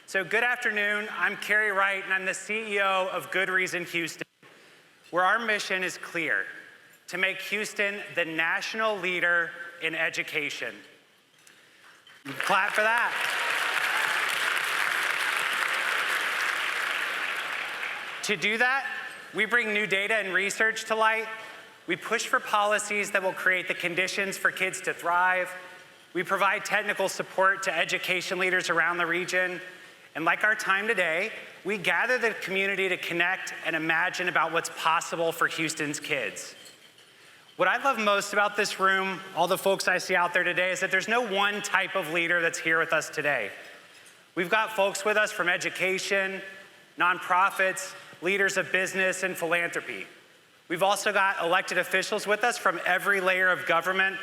So good afternoon, I'm Cary Wright and I'm the CEO of Good Reason Houston, where our mission is clear, to make Houston the national leader in education. Clap for that. To do that, we bring new data and research to light. We push for policies that will create the conditions for kids to thrive. We provide technical support to education leaders around the region. And like our time today, we gather the community to connect and imagine about what's possible for Houston's kids. What I love most about this room, all the folks I see out there today, is that there's no one type of leader that's here with us today. We've got folks with us from education, nonprofits, leaders of business, and philanthropy. We've also got elected officials with us from every layer of government,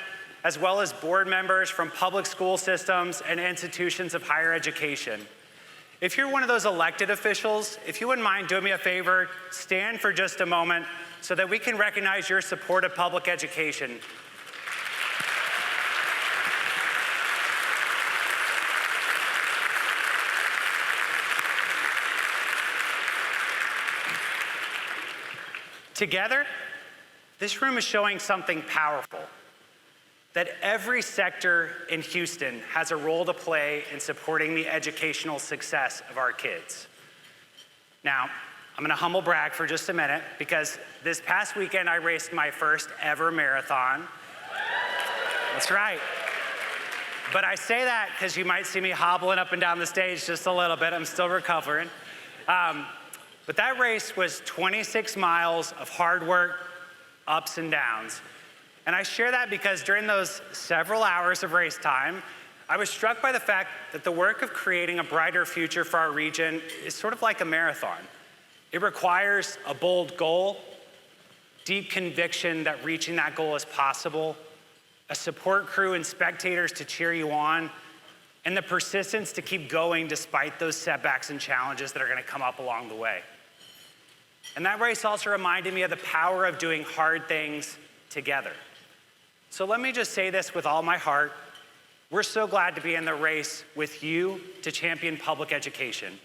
as well as board members from public school systems and institutions of higher education. If you're one of those elected officials, if you wouldn't mind doing me a favor, stand for just a moment so that we can recognize your support of public education. Together, this room is showing something powerful, that every sector in Houston has a role to play in supporting the educational success of our kids. Now, I'm gonna humble brag for just a minute because this past weekend I raced my first ever marathon. That's right. But I say that because you might see me hobbling up and down the stage just a little bit. I'm still recovering. But that race was 26 miles of hard work, ups and downs. And I share that because during those several hours of race time, I was struck by the fact that the work of creating a brighter future for our region is sort of like a marathon. It requires a bold goal, deep conviction that reaching that goal is possible, a support crew and spectators to cheer you on, and the persistence to keep going despite those setbacks and challenges that are gonna come up along the way. And that race also reminded me of the power of doing hard things together. So let me just say this with all my heart. We're so glad to be in the race with you to champion public education.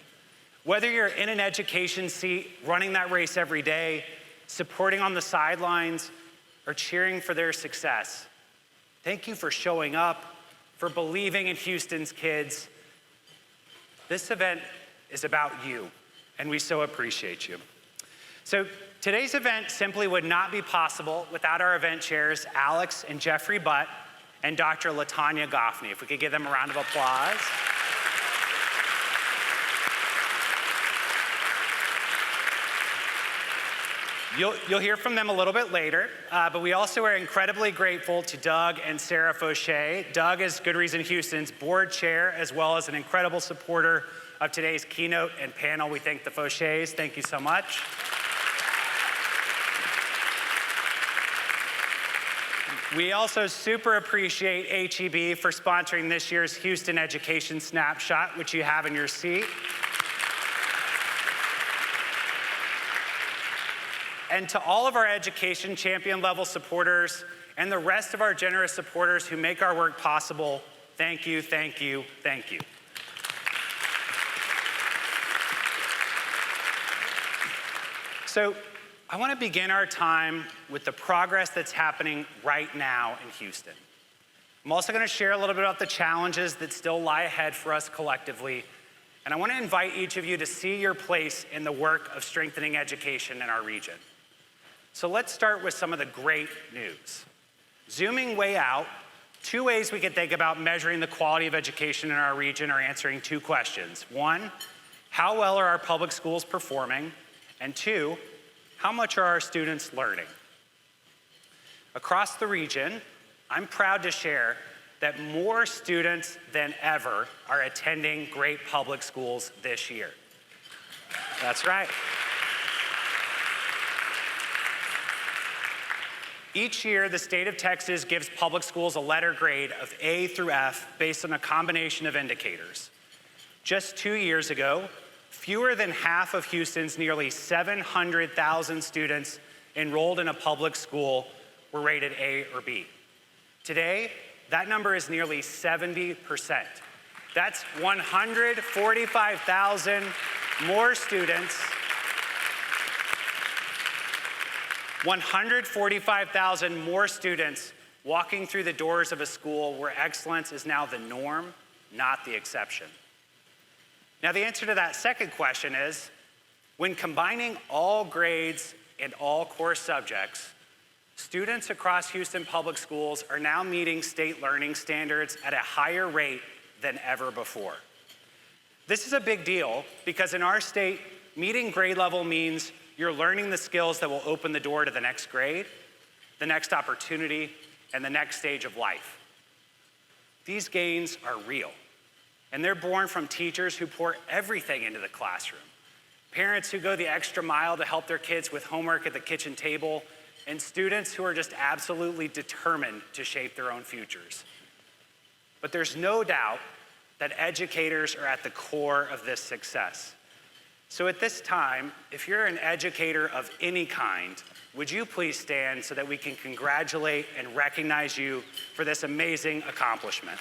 Whether you're in an education seat, running that race every day, supporting on the sidelines, or cheering for their success, thank you for showing up, for believing in Houston's kids. This event is about you, and we so appreciate you. So today's event simply would not be possible without our event chairs, Alex and Jeffrey Butt, and Dr. LaTanya Goffney. If we could give them a round of applause. You'll hear from them a little bit later, but we also are incredibly grateful to Doug and Sarah Fauché. Doug is Good Reason Houston's board chair, as well as an incredible supporter of today's keynote and panel. We thank the Fauchés. Thank you so much. We also super appreciate HEB for sponsoring this year's Houston Education Snapshot, which you have in your seat. And to all of our education champion level supporters and the rest of our generous supporters who make our work possible, thank you, thank you, thank you. So I want to begin our time with the progress that's happening right now in Houston. I'm also going to share a little bit about the challenges that still lie ahead for us collectively. And I want to invite each of you to see your place in the work of strengthening education in our region. So let's start with some of the great news. Zooming way out, two ways we can think about measuring the quality of education in our region are answering two questions. One, how well are our public schools performing? And two, how much are our students learning? Across the region, I'm proud to share that more students than ever are attending great public schools this year. That's right. Each year, the state of Texas gives public schools a letter grade of A through F based on a combination of indicators. Just 2 years ago, fewer than half of Houston's nearly 700,000 students enrolled in a public school were rated A or B. Today, that number is nearly 70%. That's 145,000 more students. 145,000 more students walking through the doors of a school where excellence is now the norm, not the exception. Now, the answer to that second question is, when combining all grades and all core subjects, students across Houston Public Schools are now meeting state learning standards at a higher rate than ever before. This is a big deal because in our state, meeting grade level means you're learning the skills that will open the door to the next grade, the next opportunity, and the next stage of life. These gains are real, and they're born from teachers who pour everything into the classroom, parents who go the extra mile to help their kids with homework at the kitchen table, and students who are just absolutely determined to shape their own futures. But there's no doubt that educators are at the core of this success. So at this time, if you're an educator of any kind, would you please stand so that we can congratulate and recognize you for this amazing accomplishment.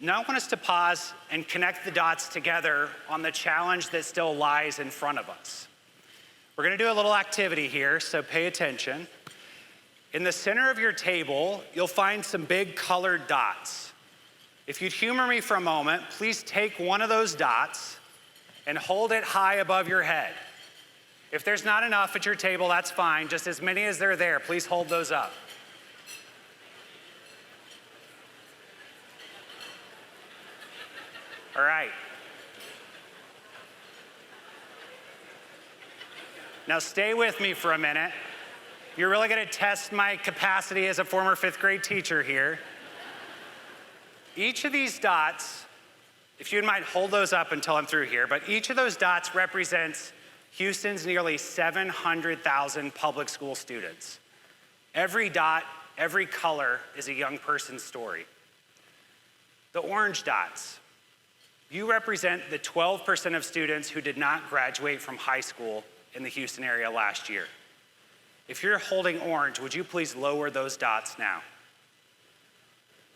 Now I want us to pause and connect the dots together on the challenge that still lies in front of us. We're going to do a little activity here, so pay attention. In the center of your table, you'll find some big colored dots. If you'd humor me for a moment, please take one of those dots and hold it high above your head. If there's not enough at your table, that's fine. Just as many as are there, please hold those up. All right. Now stay with me for a minute. You're really going to test my capacity as a former fifth grade teacher here. Each of these dots, if you might hold those up until I'm through here, but each of those dots represents Houston's nearly 700,000 public school students. Every dot, every color is a young person's story. The orange dots, you represent the 12% of students who did not graduate from high school in the Houston area last year. If you're holding orange, would you please lower those dots now?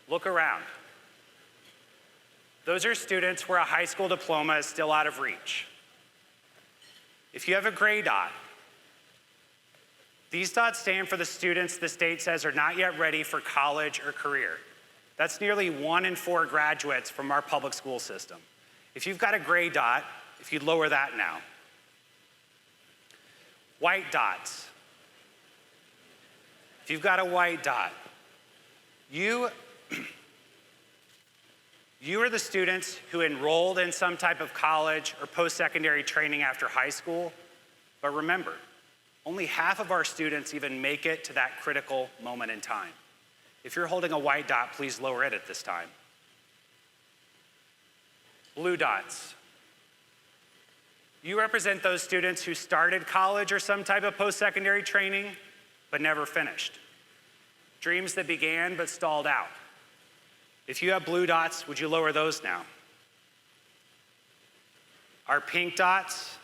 Look around. Those are students where a high school diploma is still out of reach. If you have a gray dot, these dots stand for the students the state says are not yet ready for college or career. That's nearly 1 in 4 graduates from our public school system. If you've got a gray dot, if you'd lower that now. White dots. If you've got a white dot, you are the students who enrolled in some type of college or post-secondary training after high school. But remember, only half of our students even make it to that critical moment in time. If you're holding a white dot, please lower it at this time. Blue dots. You represent those students who started college or some type of post-secondary training, but never finished. Dreams that began but stalled out. If you have blue dots, would you lower those now? Our pink dots,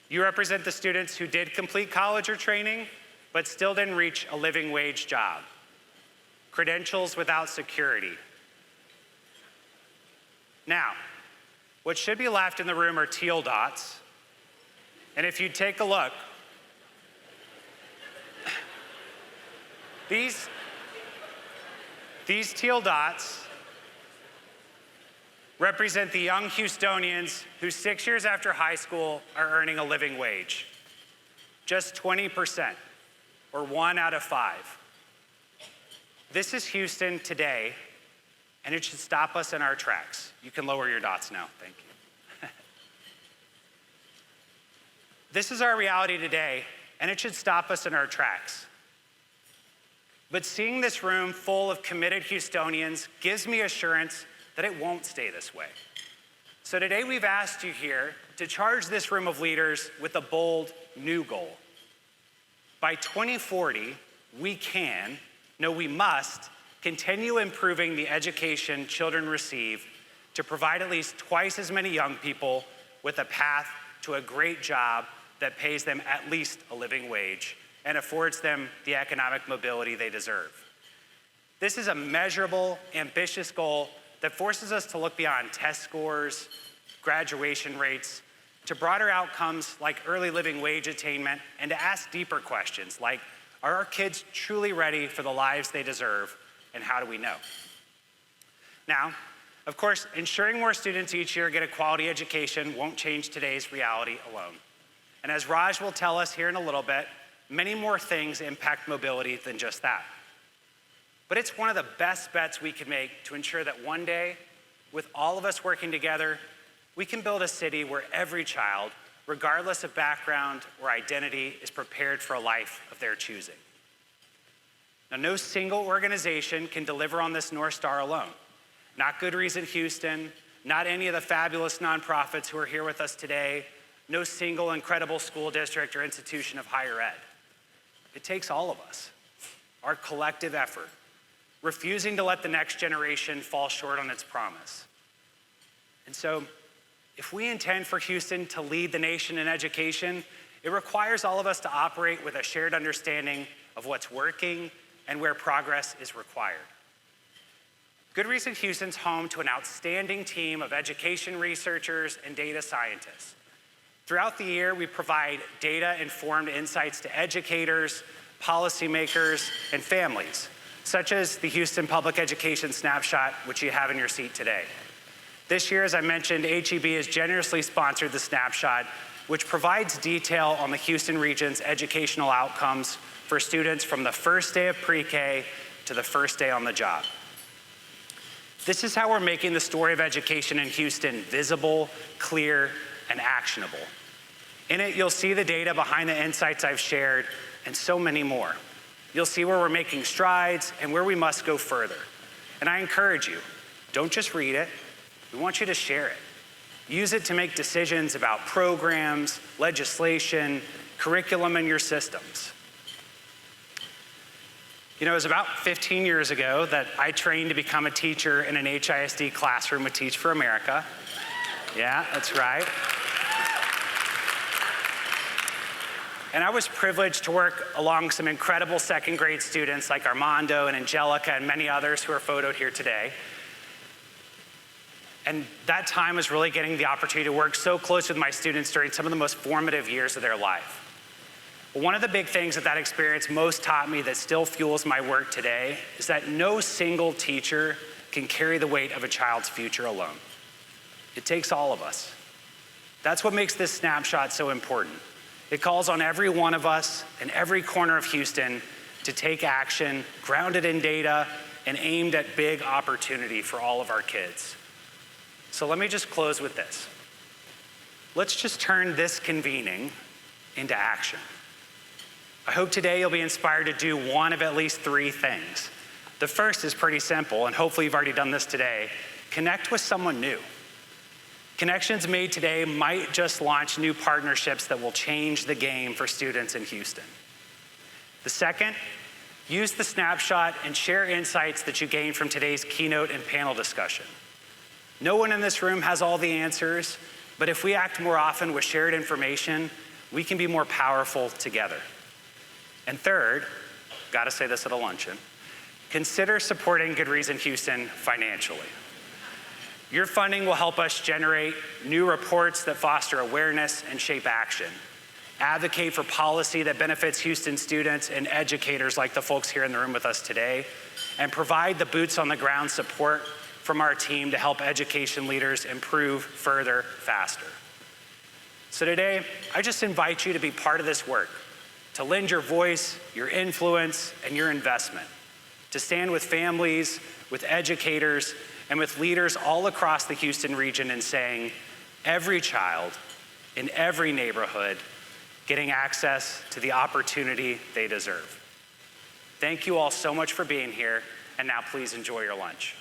you represent the students who did complete college or training, but still didn't reach a living wage job. Credentials without security. Now, what should be left in the room are teal dots. And if you take a look, these teal dots represent the young Houstonians who 6 years after high school are earning a living wage. Just 20%, or 1 out of 5. This is Houston today, and it should stop us in our tracks. You can lower your dots now, thank you. This is our reality today, and it should stop us in our tracks. But seeing this room full of committed Houstonians gives me assurance that it won't stay this way. So today we've asked you here to charge this room of leaders with a bold new goal. By 2040, we can, no, we must, continue improving the education children receive to provide at least twice as many young people with a path to a great job that pays them at least a living wage and affords them the economic mobility they deserve. This is a measurable, ambitious goal that forces us to look beyond test scores, graduation rates, to broader outcomes like early living wage attainment, and to ask deeper questions like, are our kids truly ready for the lives they deserve, and how do we know? Now, of course, ensuring more students each year get a quality education won't change today's reality alone. And as Raj will tell us here in a little bit, many more things impact mobility than just that. But it's one of the best bets we can make to ensure that one day, with all of us working together, we can build a city where every child, regardless of background or identity, is prepared for a life of their choosing. Now, no single organization can deliver on this North Star alone. Not Good Reason Houston, not any of the fabulous nonprofits who are here with us today, no single incredible school district or institution of higher ed. It takes all of us, our collective effort, refusing to let the next generation fall short on its promise. And so, if we intend for Houston to lead the nation in education, it requires all of us to operate with a shared understanding of what's working and where progress is required. Good Reason Houston's home to an outstanding team of education researchers and data scientists. Throughout the year, we provide data-informed insights to educators, policymakers, and families, such as the Houston Public Education Snapshot, which you have in your seat today. This year, as I mentioned, HEB has generously sponsored the Snapshot, which provides detail on the Houston region's educational outcomes for students from the first day of pre-K to the first day on the job. This is how we're making the story of education in Houston visible, clear, and actionable. In it, you'll see the data behind the insights I've shared, and so many more. You'll see where we're making strides and where we must go further. And I encourage you, don't just read it, we want you to share it. Use it to make decisions about programs, legislation, curriculum in your systems. You know, it was about 15 years ago that I trained to become a teacher in an HISD classroom with Teach for America. Yeah, that's right. And I was privileged to work along some incredible second grade students like Armando and Angelica and many others who are photoed here today. And that time was really getting the opportunity to work so close with my students during some of the most formative years of their life. But one of the big things that experience most taught me that still fuels my work today is that no single teacher can carry the weight of a child's future alone. It takes all of us. That's what makes this snapshot so important. It calls on every one of us in every corner of Houston to take action, grounded in data, and aimed at big opportunity for all of our kids. So let me just close with this. Let's just turn this convening into action. I hope today you'll be inspired to do one of at least three things. The first is pretty simple, and hopefully you've already done this today. Connect with someone new. Connections made today might just launch new partnerships that will change the game for students in Houston. The second, use the snapshot and share insights that you gain from today's keynote and panel discussion. No one in this room has all the answers, but if we act more often with shared information, we can be more powerful together. And third, gotta say this at a luncheon, consider supporting Good Reason Houston financially. Your funding will help us generate new reports that foster awareness and shape action, advocate for policy that benefits Houston students and educators like the folks here in the room with us today, and provide the boots on the ground support from our team to help education leaders improve further, faster. So today, I just invite you to be part of this work, to lend your voice, your influence, and your investment, to stand with families, with educators, and with leaders all across the Houston region in saying, every child in every neighborhood getting access to the opportunity they deserve. Thank you all so much for being here, and now please enjoy your lunch.